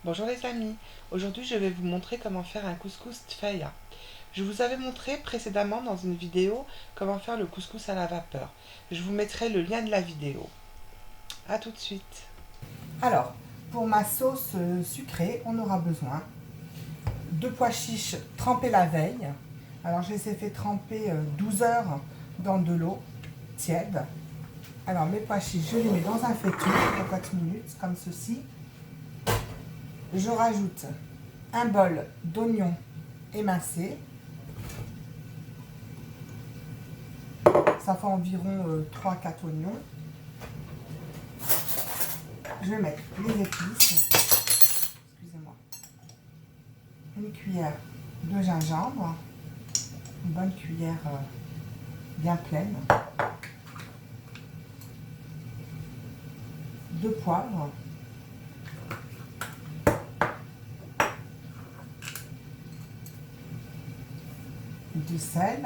Bonjour les amis, aujourd'hui je vais vous montrer comment faire un couscous tfaya. Je vous avais montré précédemment dans une vidéo comment faire le couscous à la vapeur. Je vous mettrai le lien de la vidéo. A tout de suite. Alors, pour ma sauce sucrée, on aura besoin de pois chiches trempés la veille. Alors, je les ai fait tremper 12 heures dans de l'eau tiède. Alors, mes pois chiches, je les mets dans un faitout, cocotte minute, comme ceci. Je rajoute un bol d'oignons émincés. Ça fait environ 3-4 oignons. Je vais mettre les épices. Excusez-moi. Une cuillère de gingembre. Une bonne cuillère bien pleine. De poivre. Du sel.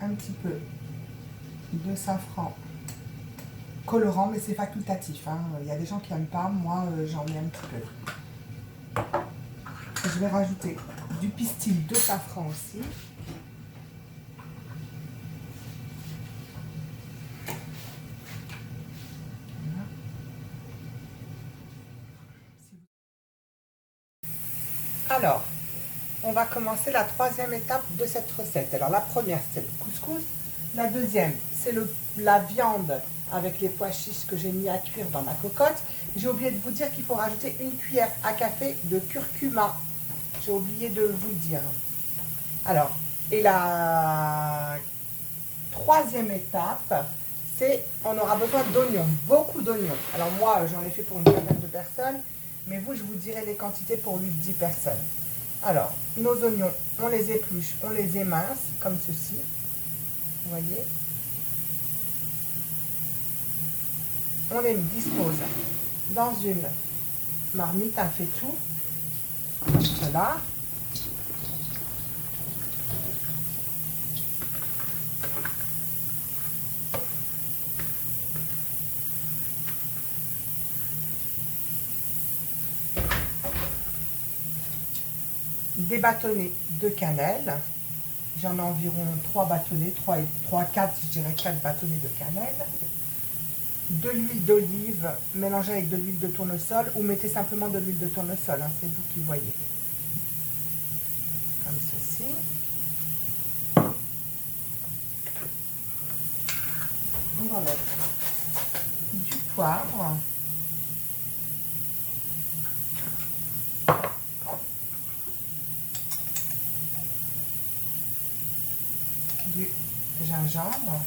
Un petit peu de safran colorant, mais c'est facultatif, hein. Il y a des gens qui n'aiment pas, moi j'en mets un petit peu. Je vais rajouter du pistil de safran aussi. Voilà. Alors, on va commencer la troisième étape de cette recette. Alors la première c'est le couscous, la deuxième c'est la viande avec les pois chiches que j'ai mis à cuire dans ma cocotte. J'ai oublié de vous dire qu'il faut rajouter une cuillère à café de curcuma. J'ai oublié de vous le dire. Alors, et la troisième étape, c'est on aura besoin d'oignons, beaucoup d'oignons. Alors moi, j'en ai fait pour une quinzaine de personnes, mais vous, je vous dirai les quantités pour 8-10 personnes. Alors, nos oignons, on les épluche, on les émince, comme ceci. Vous voyez. On les dispose dans une marmite, un faitout, comme cela. Des bâtonnets de cannelle. J'en ai environ 3 bâtonnets, 4, je dirais 4 bâtonnets de cannelle. De l'huile d'olive mélangée avec de l'huile de tournesol, ou mettez simplement de l'huile de tournesol, hein, c'est vous qui voyez. Comme ceci. On va mettre du poivre. Du gingembre.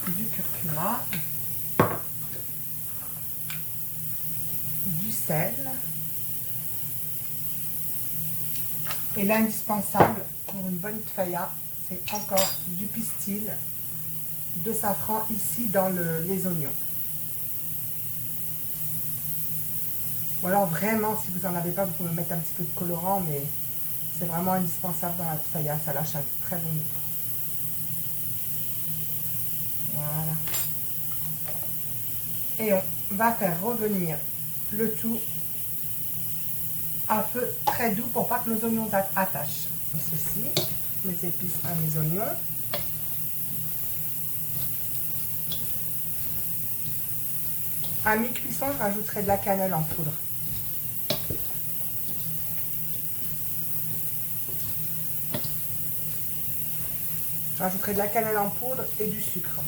Du curcuma. Du sel. Et l'indispensable pour une bonne tfaya, c'est encore du pistil, de safran ici dans les oignons. Ou alors vraiment, si vous n'en avez pas, vous pouvez mettre un petit peu de colorant, mais c'est vraiment indispensable dans la tfaya, ça lâche un très bon goût. Voilà. Et on va faire revenir le tout à feu très doux pour pas que nos oignons attachent. Ceci, mes épices à mes oignons. À mi-cuisson, je rajouterai de la cannelle en poudre. Je rajouterai de la cannelle en poudre et du sucre.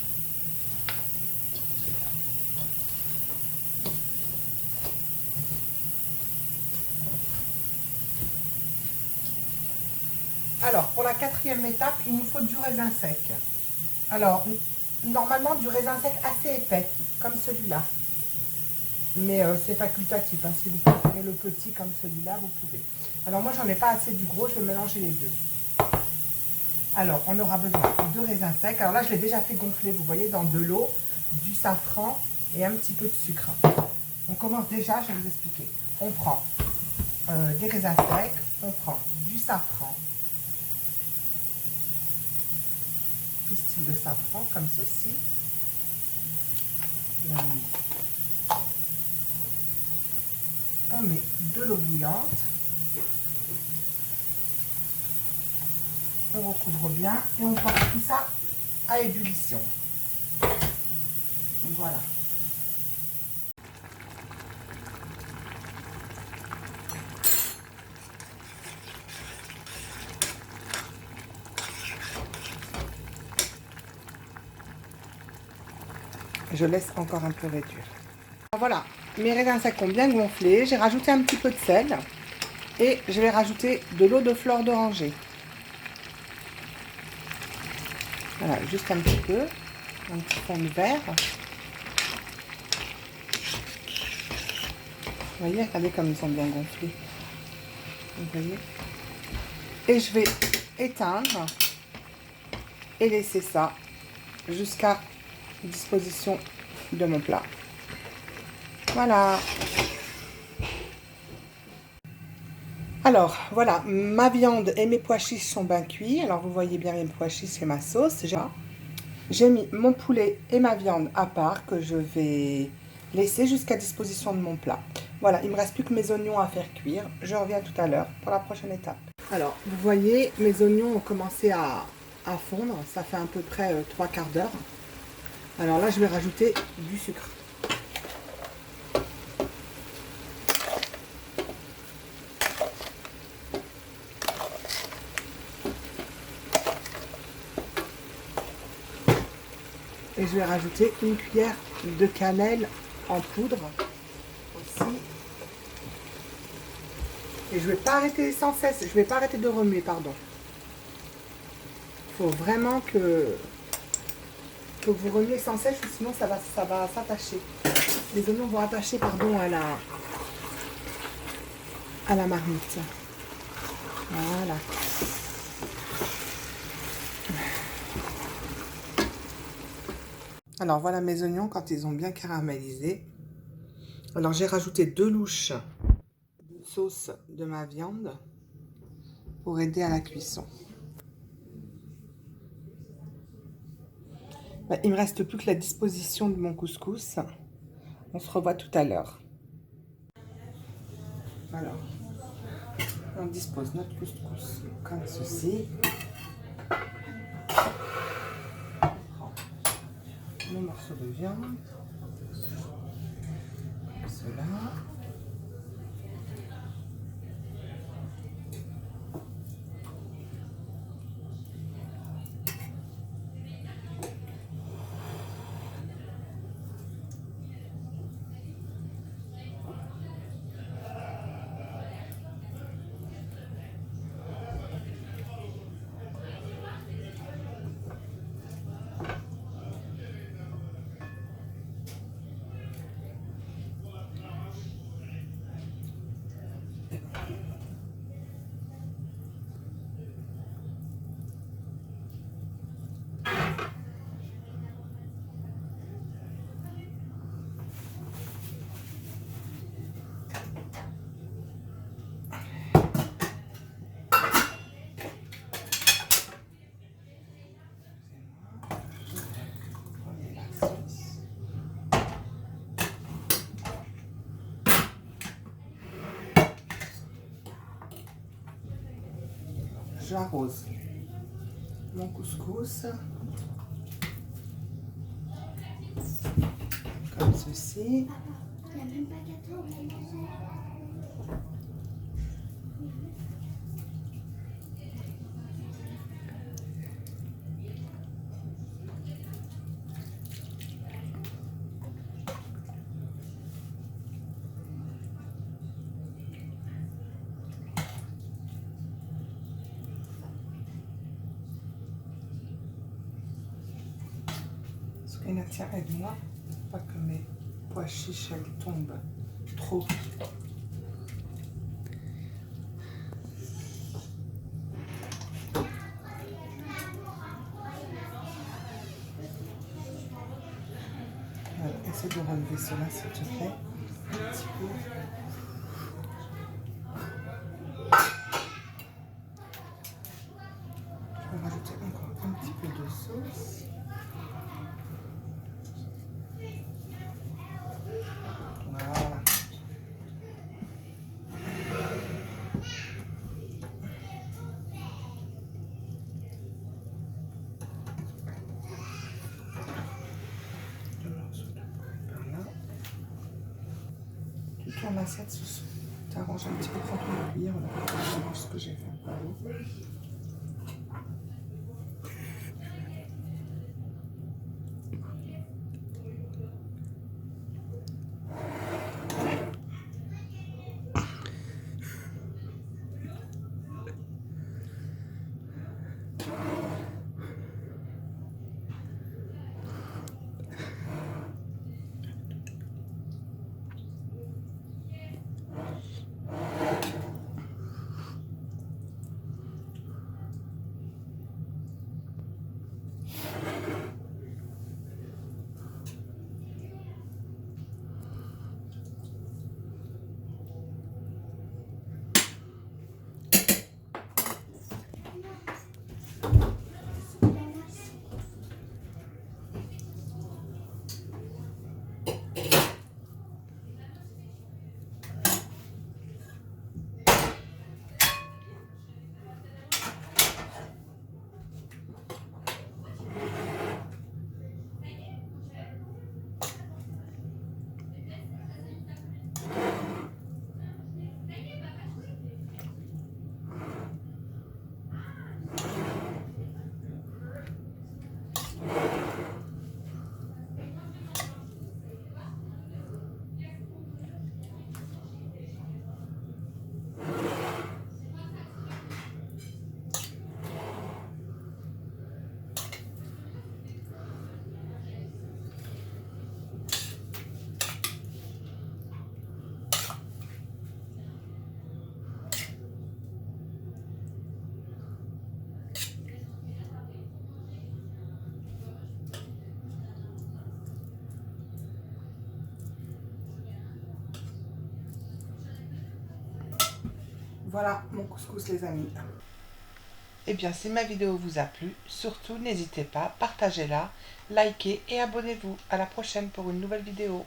Alors, pour la quatrième étape, il nous faut du raisin sec. Alors, normalement, du raisin sec assez épais, comme celui-là. Mais c'est facultatif, hein. Si vous préférez le petit comme celui-là, vous pouvez. Alors, moi, j'en ai pas assez du gros, je vais mélanger les deux. Alors, on aura besoin de raisin sec. Alors là, je l'ai déjà fait gonfler, vous voyez, dans de l'eau, du safran et un petit peu de sucre. On commence déjà, je vais vous expliquer. On prend des raisins secs, on prend du safran, pistil de safran comme ceci. On met de l'eau bouillante. On recouvre bien et on porte tout ça à ébullition. Donc voilà. Je laisse encore un peu réduire. Voilà, mes raisins secs ont bien gonflé. J'ai rajouté un petit peu de sel et je vais rajouter de l'eau de fleur d'oranger. Voilà, juste un petit peu, un petit fond de verre. Vous voyez, regardez comme ils sont bien gonflés. Vous voyez. Et je vais éteindre et laisser ça jusqu'à disposition de mon plat. Voilà. Alors, voilà, ma viande et mes pois chiches sont bien cuits. Alors, vous voyez bien mes pois chiches et ma sauce. J'ai mis mon poulet et ma viande à part que je vais laisser jusqu'à disposition de mon plat. Voilà, il ne me reste plus que mes oignons à faire cuire. Je reviens tout à l'heure pour la prochaine étape. Alors, vous voyez, mes oignons ont commencé à fondre. Ça fait à peu près 3/4 d'heure. Alors là, je vais rajouter du sucre. Et je vais rajouter une cuillère de cannelle en poudre aussi. Et je ne vais pas arrêter sans cesse, je ne vais pas arrêter de remuer, pardon. Il faut vraiment que vous remuez sans cesse, sinon ça va s'attacher. Les oignons vont attacher, pardon, à la marmite. Voilà. Alors voilà mes oignons quand ils ont bien caramélisé. Alors j'ai rajouté 2 louches de sauce de ma viande pour aider à la cuisson. Il ne me reste plus que la disposition de mon couscous. On se revoit tout à l'heure. Alors, on dispose notre couscous comme ceci. Le morceau de viande, comme cela. J'arrose mon couscous comme ceci. Et tiens, aide-moi, pas que mes pois chiches elles tombent trop. Voilà, essaie de relever cela s'il te plaît. Je vais rajouter encore un petit peu de sauce. Voilà. Tu tournes l'assiette sous. Tu arranges un petit peu pour ton cuillère. Je mange ce que j'ai fait pour vous. Voilà mon couscous les amis. Eh bien, si ma vidéo vous a plu, surtout n'hésitez pas, partagez-la, likez et abonnez-vous. À la prochaine pour une nouvelle vidéo.